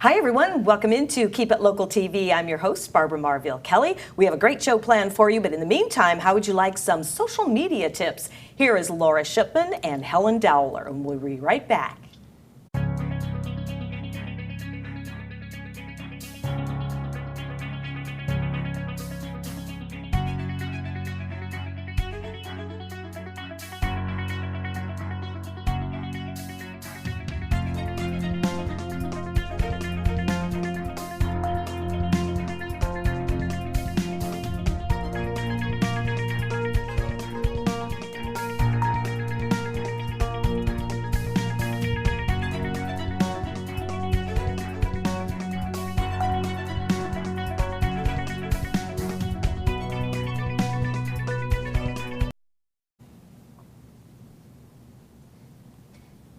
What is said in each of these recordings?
Hi, everyone. Welcome into Keep It Local TV. I'm your host, Barbara Marville Kelly. We have a great show planned for you, but in the meantime, how would you like some social media tips? Here is Laura Shipman and Helen Dowler, and we'll be right back.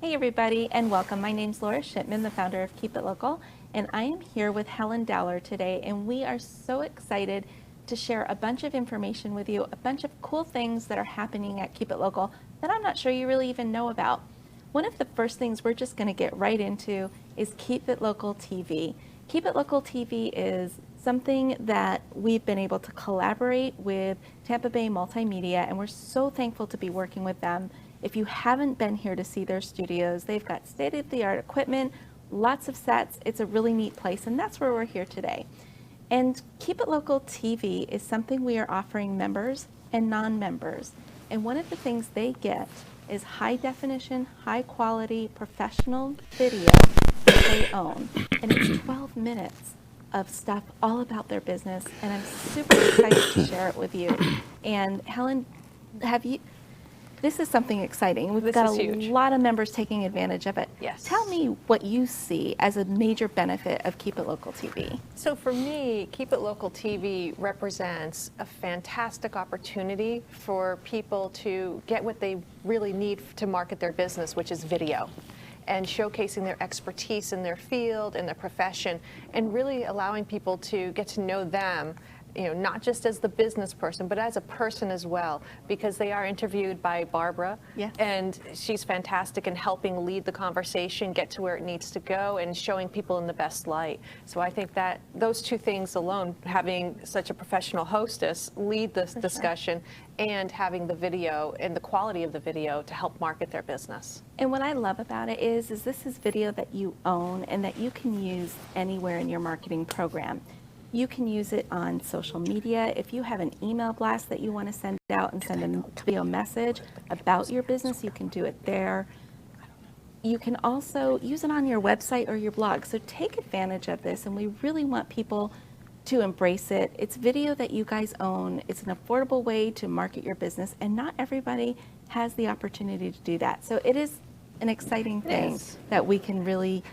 Hey everybody, and welcome. My name's Laura Shipman, the founder of Keep It Local, and I am here with Helen Dowler today, and we are so excited to share a bunch of information with you, a bunch of cool things that are happening at Keep It Local that I'm not sure you really even know about. One of the first things we're just going to get right into is Keep It Local TV. Keep It Local TV is something that we've been able to collaborate with Tampa Bay Multimedia, and we're so thankful to be working with them. If you haven't been here to see their studios, they've got state-of-the-art equipment, lots of sets. It's a really neat place, and that's where we're here today. And Keep It Local TV is something we are offering members and non-members. And one of the things they get is high definition, high quality, professional video that they own. And it's 12 minutes of stuff all about their business, and I'm super excited to share it with you. And Helen, this is something exciting. We've got a lot of members taking advantage of it. Yes. Tell me what you see as a major benefit of Keep It Local TV. So for me, Keep It Local TV represents a fantastic opportunity for people to get what they really need to market their business, which is video, and showcasing their expertise in their field and their profession, and really allowing people to get to know them, not just as the business person, but as a person as well, because they are interviewed by Barbara, Yes. and she's fantastic in helping lead the conversation, get to where it needs to go, and showing people in the best light. So I think that those two things alone, having such a professional hostess lead this discussion, and having the video and the quality of the video to help market their business. And what I love about it is this is video that you own and that you can use anywhere in your marketing program. You can use it on social media. If you have an email blast that you want to send out and send a video message about your business, you can do it there. You can also use it on your website or your blog. So take advantage of this, and we really want people to embrace it. It's video that you guys own. It's an affordable way to market your business, and not everybody has the opportunity to do that. So it is an exciting thing that we can really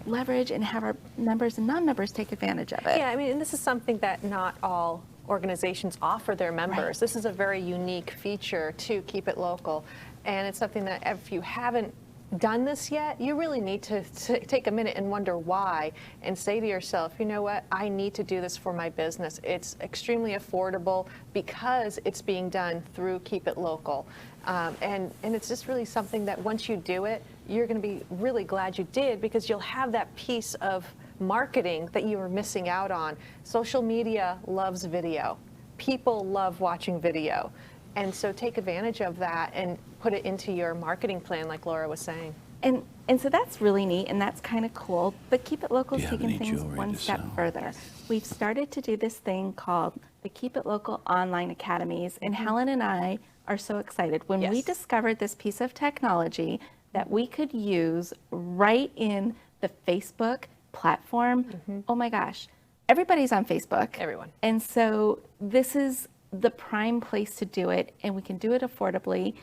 leverage and have our members and non-members take advantage of it. Yeah, I mean, and this is something that not all organizations offer their members. Right. This is a very unique feature to Keep It Local, and it's something that if you haven't done this yet, you really need to take a minute and wonder why, and say to yourself, you know what, I need to do this for my business. It's extremely affordable because it's being done through Keep It Local. And it's just really something that once you do it, you're going to be really glad you did, because you'll have that piece of marketing that you were missing out on. Social media loves video. People love watching video. And so take advantage of that and put it into your marketing plan, like Laura was saying. And so that's really neat, and that's kind of cool. But Keep It Local is taking things one step further. We've started to do this thing called the Keep It Local Online Academies, and Helen and I are so excited. When we discovered this piece of technology that we could use right in the Facebook platform, oh my gosh, everybody's on Facebook. Everyone. And so this is the prime place to do it, and we can do it affordably.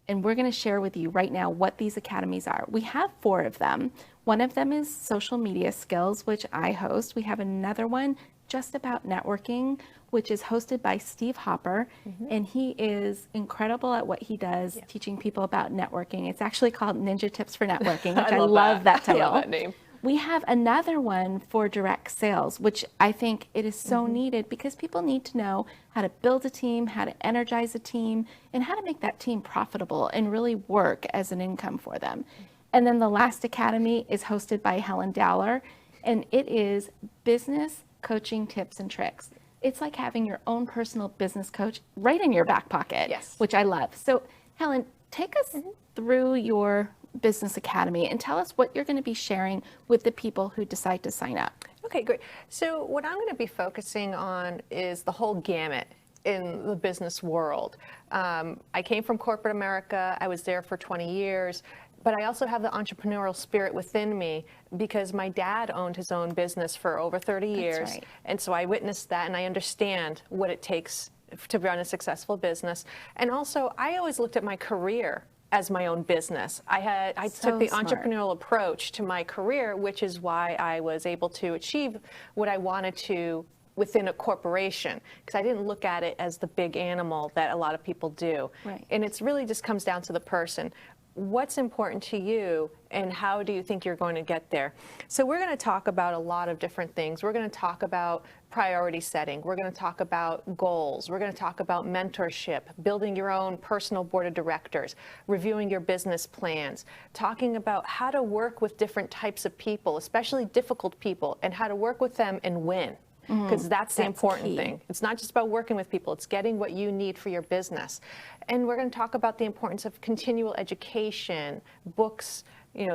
And we're going to share with you right now what these academies are. We have 4 of them. One of them is social media skills, which I host. We have another one just about networking, which is hosted by Steve Hopper, and he is incredible at what he does, teaching people about networking. It's actually called Ninja Tips for Networking, which I love that title. I love that name. We have another one for direct sales, which I think it is so needed, because people need to know how to build a team, how to energize a team, and how to make that team profitable and really work as an income for them. And then the last academy is hosted by Helen Dowler, and it is business coaching tips and tricks. It's like having your own personal business coach right in your back pocket, Yes. which I love. So Helen, take us through your Business Academy and tell us what you're going to be sharing with the people who decide to sign up. Okay, great. So what I'm going to be focusing on is the whole gamut in the business world. I came from corporate America. I was there for 20 years. But I also have the entrepreneurial spirit within me because my dad owned his own business for over 30 years. right. And so I witnessed that and I understand what it takes to run a successful business. And also, I always looked at my career as my own business. I So took the smart. entrepreneurial approach to my career, which is why I was able to achieve what I wanted to within a corporation, because I didn't look at it as the big animal that a lot of people do. Right. And it's really just comes down to the person. What's important to you and how do you think you're going to get there? So we're going to talk about a lot of different things. We're going to talk about priority setting. We're going to talk about goals. We're going to talk about mentorship, building your own personal board of directors, reviewing your business plans, talking about how to work with different types of people, especially difficult people, and how to work with them and win. Because that's the That's important key. thing. It's not just about working with people, it's getting what you need for your business. And we're going to talk about the importance of continual education, books,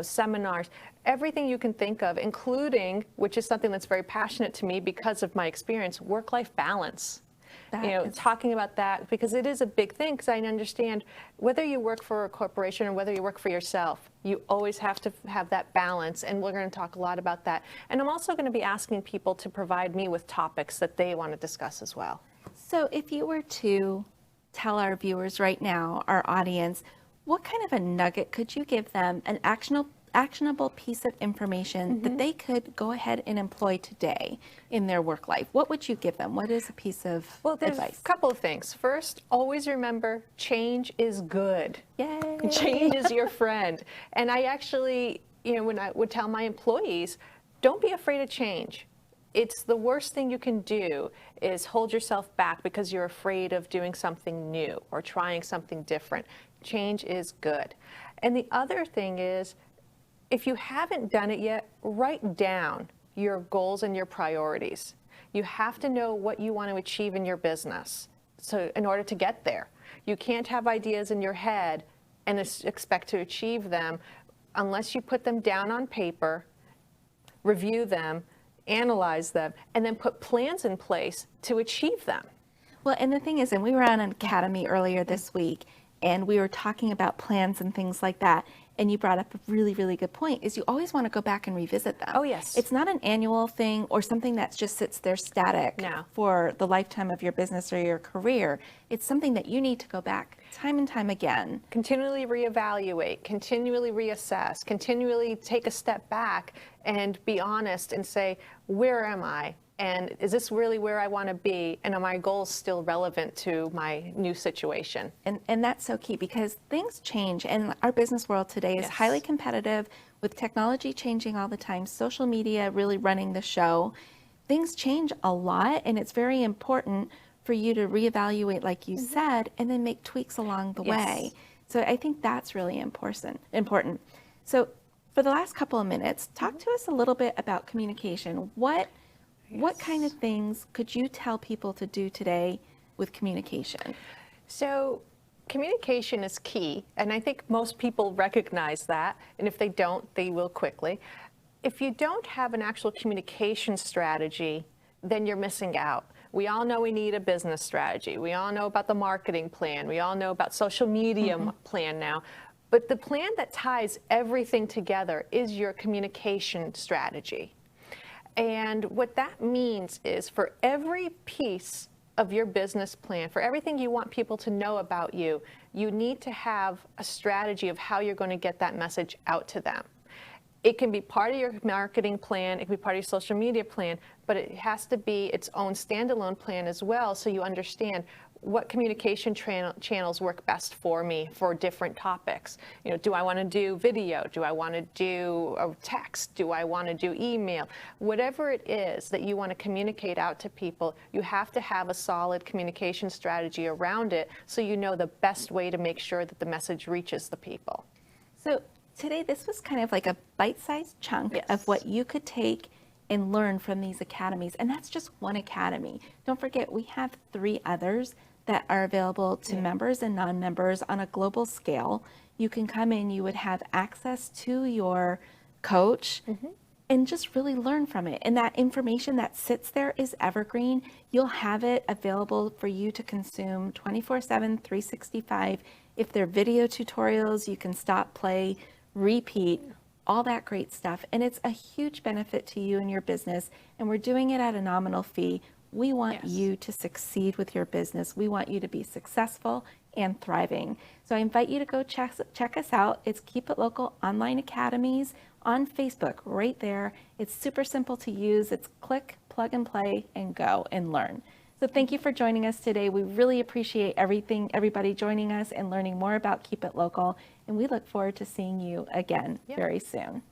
seminars, everything you can think of, including, which is something that's very passionate to me because of my experience, work-life balance. That is- Talking about that because it is a big thing, because I understand whether you work for a corporation or whether you work for yourself, you always have to have that balance, and we're going to talk a lot about that. And I'm also going to be asking people to provide me with topics that they want to discuss as well. So if you were to tell our viewers right now, our audience, what kind of a nugget could you give them, an actionable piece of information that they could go ahead and employ today in their work life? What would you give them? What is a piece of Well, there's advice? a couple of things. First, always remember change is good. Yay! Change is your friend. And I actually, when I would tell my employees, don't be afraid of change. It's the worst thing you can do is hold yourself back because you're afraid of doing something new or trying something different. Change is good. And the other thing is, if you haven't done it yet, write down your goals and your priorities. You have to know what you want to achieve in your business. So in order to get there, you can't have ideas in your head and expect to achieve them unless you put them down on paper, review them, analyze them, and then put plans in place to achieve them. Well, and the thing is, and we were on an academy earlier this week, and we were talking about plans and things like that. And you brought up a really, really good point, is you always want to go back and revisit them. Oh, yes. It's not an annual thing or something that just sits there static No. for the lifetime of your business or your career. It's something that you need to go back time and time again. Continually reevaluate, continually reassess, continually take a step back and be honest and say, where am I? And is this really where I want to be? And are my goals still relevant to my new situation? And that's so key because things change, and our business world today is Yes. highly competitive with technology changing all the time, social media really running the show. Things change a lot, and it's very important for you to reevaluate, like you said, and then make tweaks along the Yes. way. So I think that's really important. So for the last couple of minutes, talk to us a little bit about communication. What kind of things could you tell people to do today with communication? So communication is key, and I think most people recognize that, and if they don't, they will quickly. If you don't have an actual communication strategy, then you're missing out. We all know we need a business strategy. We all know about the marketing plan. We all know about social media plan now. But the plan that ties everything together is your communication strategy. And what that means is for every piece of your business plan, for everything you want people to know about you, you need to have a strategy of how you're going to get that message out to them. It can be part of your marketing plan, it can be part of your social media plan, but it has to be its own standalone plan as well, so you understand what communication channels work best for me for different topics. Do I want to do video? Do I want to do a text? Do I want to do email? Whatever it is that you want to communicate out to people, you have to have a solid communication strategy around it so you know the best way to make sure that the message reaches the people. So today, this was kind of like a bite-sized chunk Yes. of what you could take and learn from these academies. And that's just one academy. Don't forget, we have 3 others that are available to members and non-members on a global scale. You can come in, you would have access to your coach and just really learn from it. And that information that sits there is evergreen. You'll have it available for you to consume 24/7, 365. If they're video tutorials, you can stop, play, repeat, all that great stuff. And it's a huge benefit to you and your business. And we're doing it at a nominal fee. We want you to succeed with your business. We want you to be successful and thriving. So I invite you to go check us out. It's Keep It Local Online Academies on Facebook, right there. It's super simple to use. It's click, plug and play, and go and learn. So thank you for joining us today. We really appreciate everybody joining us and learning more about Keep It Local. And we look forward to seeing you again very soon.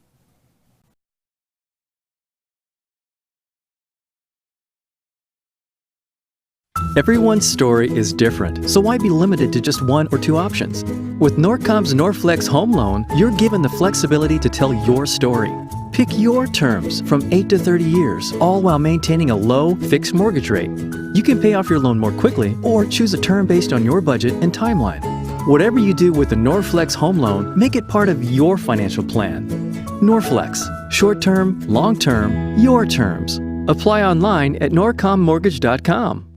Everyone's story is different, so why be limited to just 1 or 2 options? With Norcom's Norflex Home Loan, you're given the flexibility to tell your story. Pick your terms from 8 to 30 years, all while maintaining a low, fixed mortgage rate. You can pay off your loan more quickly or choose a term based on your budget and timeline. Whatever you do with the Norflex Home Loan, make it part of your financial plan. Norflex, short-term, long-term, your terms. Apply online at norcommortgage.com.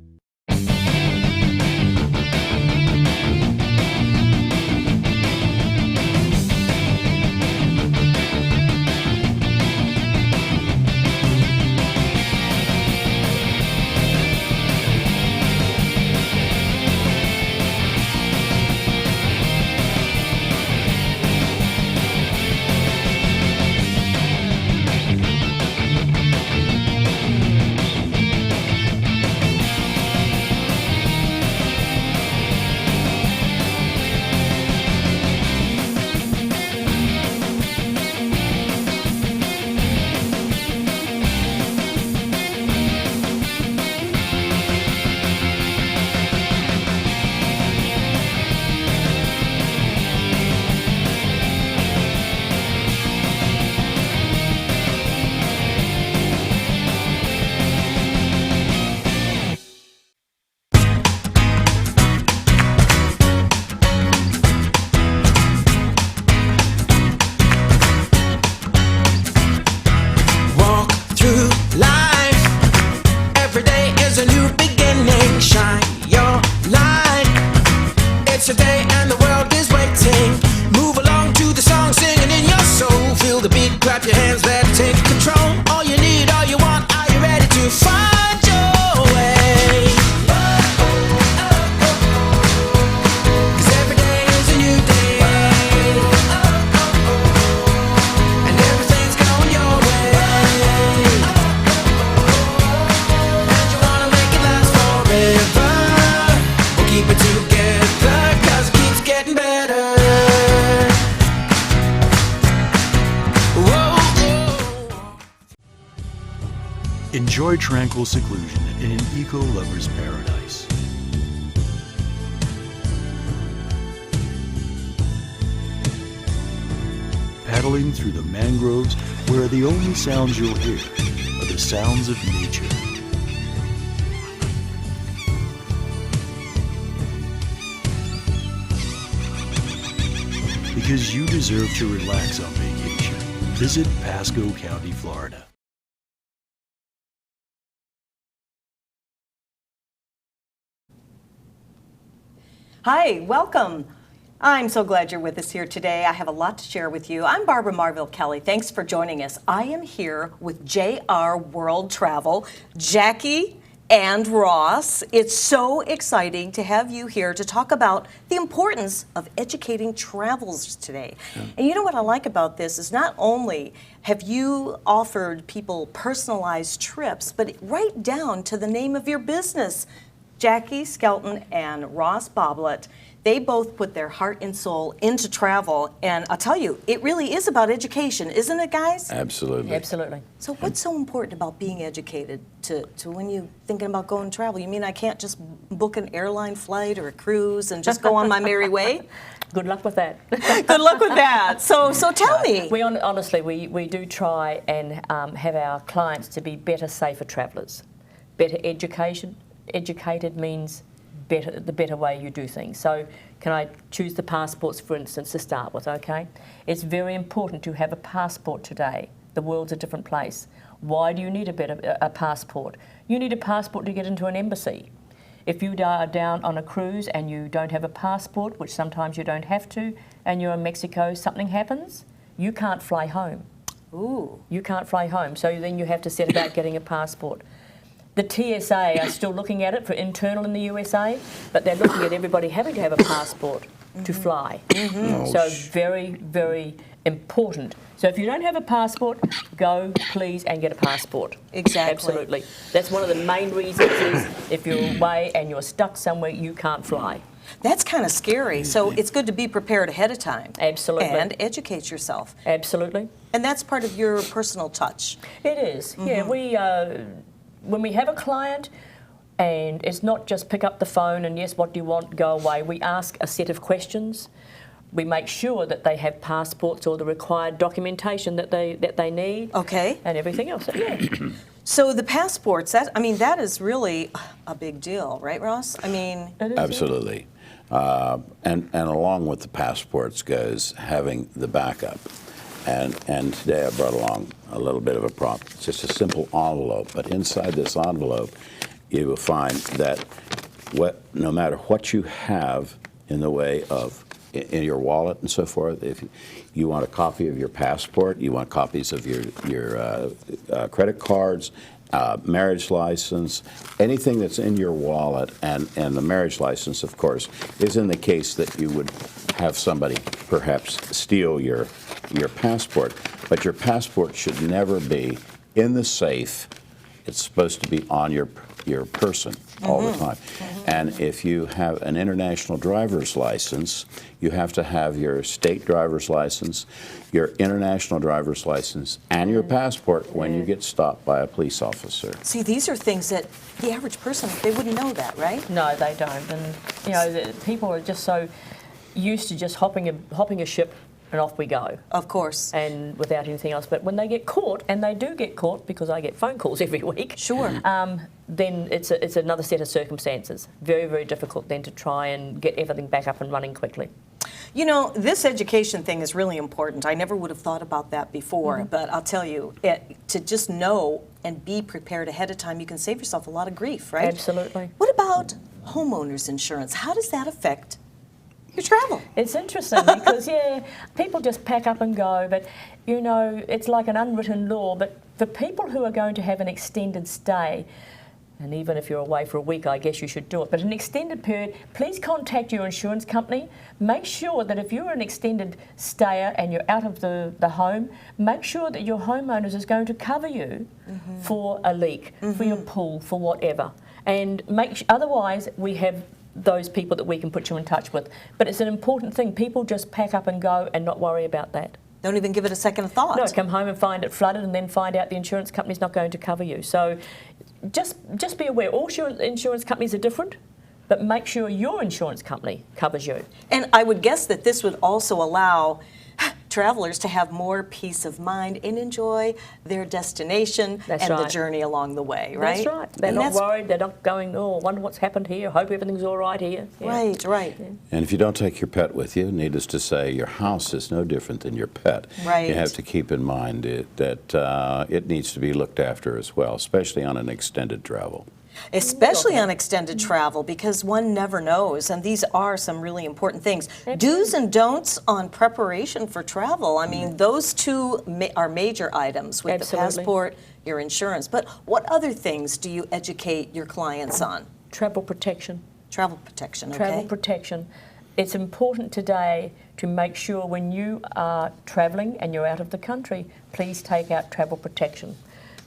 Enjoy tranquil seclusion in an eco-lover's paradise. Paddling through the mangroves where the only sounds you'll hear are the sounds of nature. Because you deserve to relax on vacation, visit Pasco County, Florida. Hi, welcome. I'm so glad you're with us here today. I have a lot to share with you. I'm Barbara Marville Kelly. Thanks for joining us. I am here with JR World Travel, Jackie and Ross. It's so exciting to have you here to talk about the importance of educating travelers today. And you know what I like about this is not only have you offered people personalized trips, but right down to the name of your business. Jackie Skelton and Ross Boblet, They both put their heart and soul into travel, and I'll tell you, it really is about education, isn't it, guys? Absolutely. Absolutely. So what's so important about being educated to when you're thinking about going to travel? You mean I can't just book an airline flight or a cruise and just go on my merry way? Good luck with that. Good luck with that. So tell me. Honestly, we do try and have our clients to be better, safer travellers. Better educated means the better way you do things. So can I choose the passports, for instance, to start with, okay? It's very important to have a passport today. The world's a different place. Why do you need a passport? You need a passport to get into an embassy. If you are down on a cruise and you don't have a passport, which sometimes you don't have to, and you're in Mexico, something happens, you can't fly home. Ooh. You can't fly home, so then you have to set about getting a passport. The TSA are still looking at it for internal in the USA, but they're looking at everybody having to have a passport to fly. So very, very important. So if you don't have a passport, go please and get a passport. Exactly. Absolutely. That's one of the main reasons is if you're away and you're stuck somewhere, you can't fly. That's kind of scary. So it's good to be prepared ahead of time. Absolutely. And educate yourself. Absolutely. And that's part of your personal touch. It is. Yeah, when we have a client, and it's not just pick up the phone and yes, what do you want, go away. We ask a set of questions. We make sure that they have passports or the required documentation that they need. Okay. And everything else. Yeah. So the passports, that is really a big deal, right, Ross? I mean, It is, Absolutely. And along with the passports goes having the backup. And today I brought along a little bit of a prop. It's just a simple envelope, but inside this envelope you will find that no matter what you have in the way of in your wallet and so forth, if you want a copy of your passport, you want copies of your credit cards, marriage license, anything that's in your wallet, and the marriage license, of course, is in the case that you would have somebody perhaps steal your passport. But your passport should never be in the safe. It's supposed to be on your person all the time. And if you have an international driver's license, you have to have your state driver's license, your international driver's license, and your passport when you get stopped by a police officer. see, these are things that the average person, they wouldn't know that, right? No, they don't. And you know, people are just so used to just hopping a ship and off we go. Of course. And without anything else. But when they get caught, and they do get caught because I get phone calls every week. Sure. Then it's another set of circumstances. Very, very difficult then to try and get everything back up and running quickly. You know, this education thing is really important. I never would have thought about that before, but I'll tell you, to just know and be prepared ahead of time, you can save yourself a lot of grief, right? Absolutely. What about homeowners insurance? How does that affect your travel? It's interesting because, people just pack up and go, but, you know, it's like an unwritten law. But for people who are going to have an extended stay, and even if you're away for a week, I guess you should do it, but an extended period, please contact your insurance company. Make sure that if you're an extended stayer and you're out of the home, make sure that your homeowners is going to cover you for a leak, for your pool, for whatever. And otherwise, we have those people that we can put you in touch with. But it's an important thing. People just pack up and go and not worry about that. Don't even give it a second thought. No, come home and find it flooded and then find out the insurance company's not going to cover you. So just be aware. All insurance companies are different, but make sure your insurance company covers you. And I would guess that this would also allow travelers to have more peace of mind and enjoy their destination That's and the right. journey along the way, right? That's right. They're And not that's- worried. They're not going, oh, I wonder what's happened here. Hope everything's all right here. Yeah. Right. And if you don't take your pet with you, needless to say, your house is no different than your pet. Right. You have to keep in mind that it needs to be looked after as well, especially on an extended travel. Especially on extended travel, because one never knows, and these are some really important things. Do's and don'ts on preparation for travel. I mean, those two are major items with the Absolutely. passport, your insurance. But what other things do you educate your clients on? Travel protection. Travel protection, okay? Travel protection. It's important today to make sure when you are travelling and you're out of the country, please take out travel protection.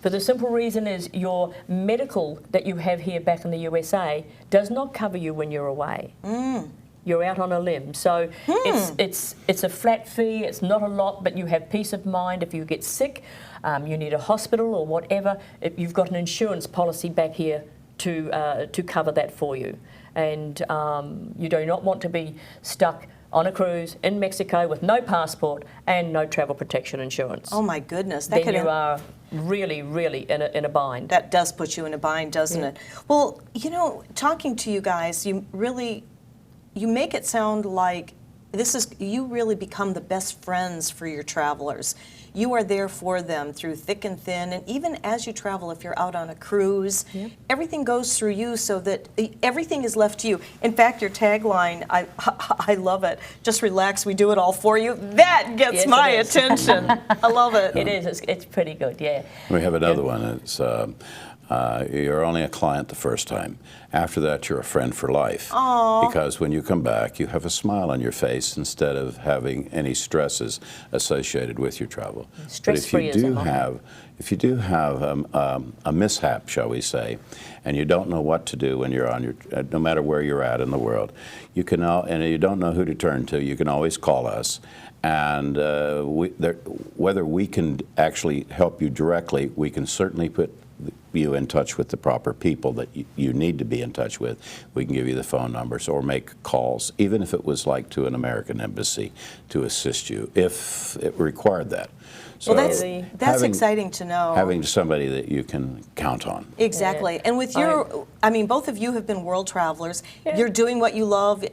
For the simple reason is your medical that you have here back in the USA does not cover you when you're away. you're out on a limb. So it's a flat fee, it's not a lot, but you have peace of mind if you get sick, you need a hospital or whatever, you've got an insurance policy back here to cover that for you. And you do not want to be stuck on a cruise in Mexico with no passport and no travel protection insurance. Oh my goodness. Then you are really, really in a bind. That does put you in a bind, doesn't it? Well, you know, talking to you guys, you make it sound like you really become the best friends for your travelers. You are there for them through thick and thin, and even as you travel, if you're out on a cruise, everything goes through you so that everything is left to you. In fact, your tagline, I love it, just relax, we do it all for you. That gets my attention. I love it. It is, it's pretty good, yeah. We have another one. It's you're only a client the first time. After that, you're a friend for life. Aww. Because when you come back, you have a smile on your face instead of having any stresses associated with your travel. Stress-free But if you do have a mishap, shall we say, and you don't know what to do when you're on no matter where you're at in the world, you can and you don't know who to turn to, you can always call us. And whether we can actually help you directly, we can certainly put you in touch with the proper people that you need to be in touch with. We can give you the phone numbers or make calls, even if it was like to an American embassy to assist you, if it required that. So Well, that's exciting to know. Having somebody that you can count on. Exactly. And with I mean, both of you have been world travelers. You're doing what you love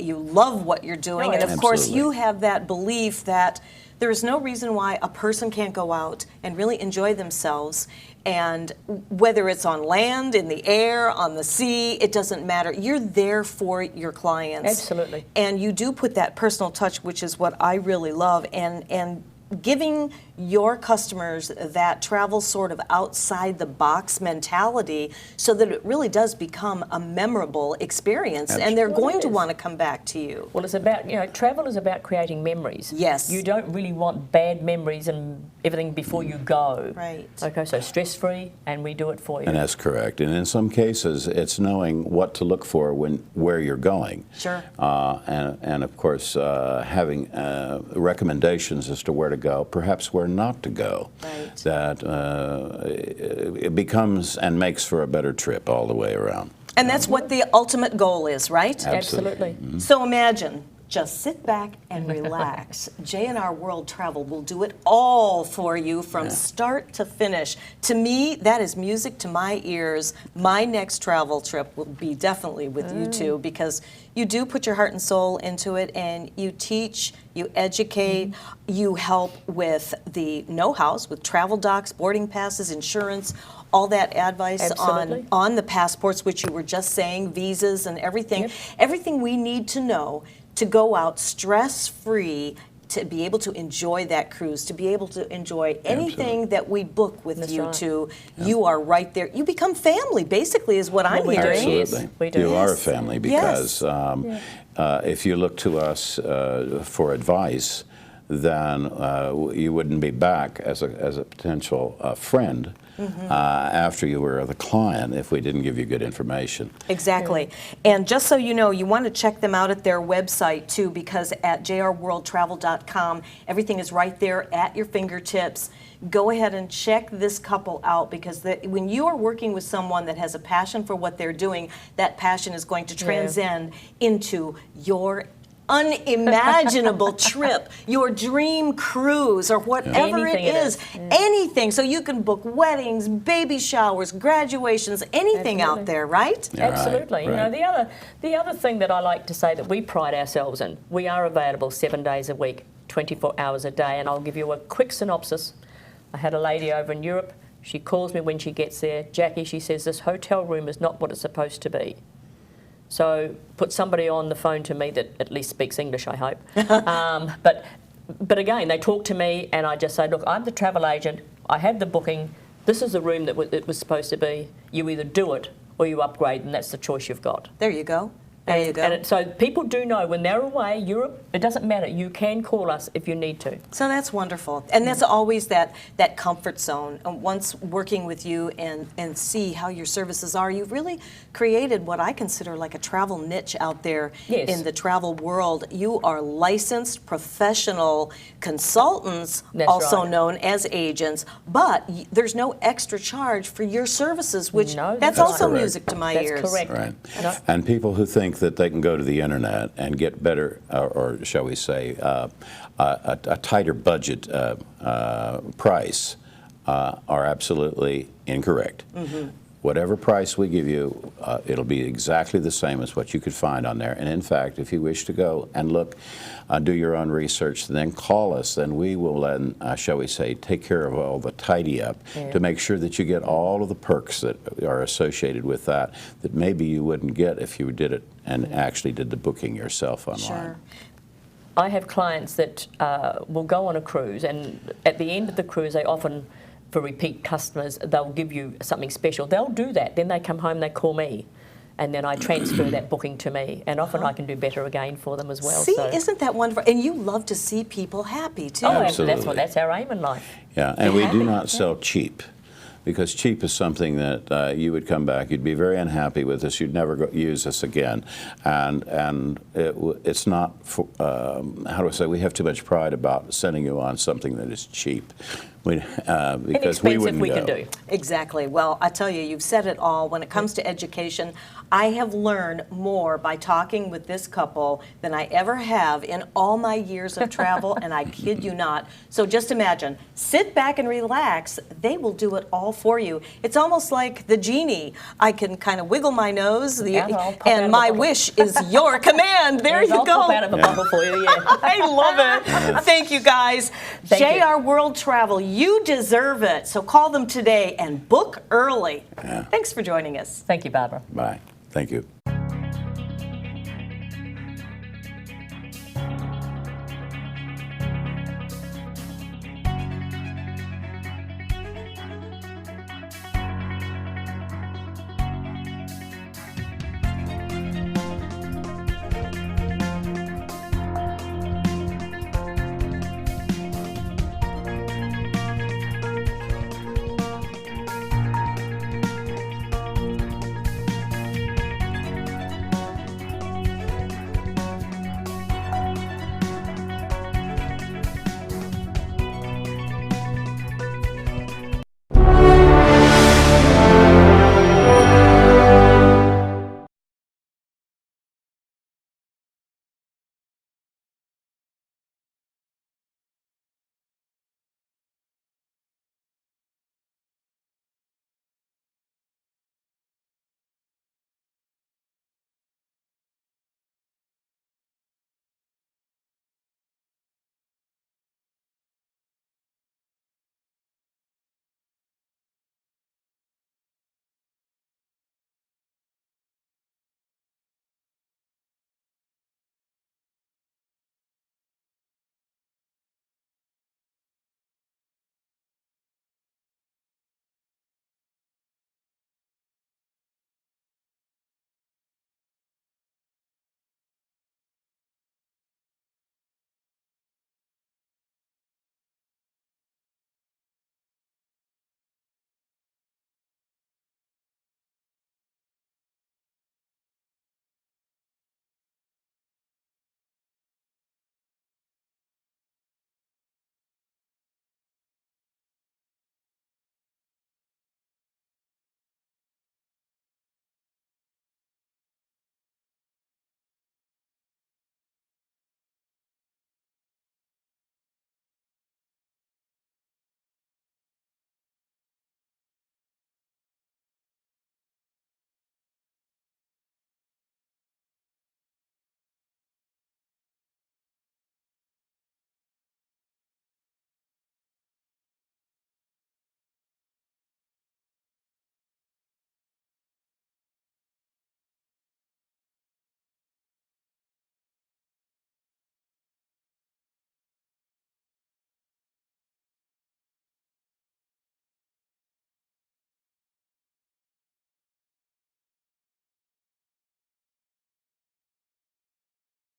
what you're doing. Oh, and of course, absolutely. you have that belief that there is no reason why a person can't go out and really enjoy themselves. And whether it's on land, in the air, on the sea, it doesn't matter. You're there for your clients. Absolutely. And you do put that personal touch, which is what I really love. And giving your customers that travel sort of outside the box mentality so that it really does become a memorable experience and they're going to want to come back to you. Well, it's about, travel is about creating memories. Yes. You don't really want bad memories and everything before you go. Right. Okay, so stress-free, and we do it for you. And that's correct. And in some cases, it's knowing what to look for where you're going. Sure. And of course, having recommendations as to where to go, perhaps where not to go. Right. That it becomes and makes for a better trip all the way around. And that's what the ultimate goal is, right? Absolutely. So imagine, just sit back and relax. J&R World Travel will do it all for you from start to finish. To me, that is music to my ears. My next travel trip will be definitely with you two, because you do put your heart and soul into it, and you teach, you educate, you help with the know-hows, with travel docs, boarding passes, insurance, all that advice on the passports, which you were just saying, visas and everything. Everything we need to know to go out stress-free, to be able to enjoy that cruise, to be able to enjoy anything that we book with you two. You are right there. You become family, basically, is what I'm hearing. Absolutely. We do. You are a family because if you look to us for advice, then you wouldn't be back as a potential friend after you were the client if we didn't give you good information. Exactly. And just so you know, you want to check them out at their website too, because at jrworldtravel.com, everything is right there at your fingertips. Go ahead and check this couple out, because when you are working with someone that has a passion for what they're doing, that passion is going to transcend into your unimaginable trip, your dream cruise, or whatever Anything it is. Anything. So you can book weddings, baby showers, graduations, anything out there, right? Yeah, Absolutely. right. You know, the other thing that I like to say that we pride ourselves in, we are available 7 days a week, 24 hours a day, and I'll give you a quick synopsis. I had a lady over in Europe. She calls me when she gets there. Jackie, she says, this hotel room is not what it's supposed to be. So put somebody on the phone to me that at least speaks English, I hope. But again, they talk to me and I just say, look, I'm the travel agent. I had the booking. This is the room that it was supposed to be. You either do it or you upgrade, and that's the choice you've got. There you go. There you go. So people do know when they're away, Europe, it doesn't matter. You can call us if you need to. So that's wonderful. And that's always that comfort zone. And once working with you and see how your services are, you've really created what I consider like a travel niche out there Yes. in the travel world. You are licensed professional consultants, That's also right. known as agents, but there's no extra charge for your services, which No, that's that's also correct. music to my That's ears. correct. Right. No. And people who think that they can go to the internet and get better, or shall we say, a tighter budget price are absolutely incorrect. Whatever price we give you, it'll be exactly the same as what you could find on there. And in fact, if you wish to go and look, do your own research, then call us, and we will then, shall we say, take care of all the tidy up to make sure that you get all of the perks that are associated with that maybe you wouldn't get if you did it and actually did the booking yourself online. Sure. I have clients that will go on a cruise, and at the end of the cruise, they often, for repeat customers, they'll give you something special. They'll do that. Then they come home, they call me, and then I transfer that booking to me. And often I can do better again for them as well. See, so. isn't that wonderful? And you love to see people happy, too. Oh, Absolutely. that's our aim in life. Yeah, and we do happy. not sell cheap, because cheap is something that you would come back, you'd be very unhappy with us, you'd never use us again, and it's not, how do I say, we have too much pride about sending you on something that is cheap, because we Inexpensive wouldn't we go. can do. Exactly. Well, I tell you, you've said it all. When it comes to education, I have learned more by talking with this couple than I ever have in all my years of travel, and I kid you not. So just imagine, sit back and relax. They will do it all for you. It's almost like the genie. I can kind of wiggle my nose, Yeah, I'll pop out and of my the bottle. wish is your command. There Yes, you I'll go. pop out of a bottle for you, yeah. I love it. Thank you, guys. Thank you. JR World Travel, you deserve it. So call them today and book early. Thanks for joining us. Thank you, Barbara. Bye. Thank you.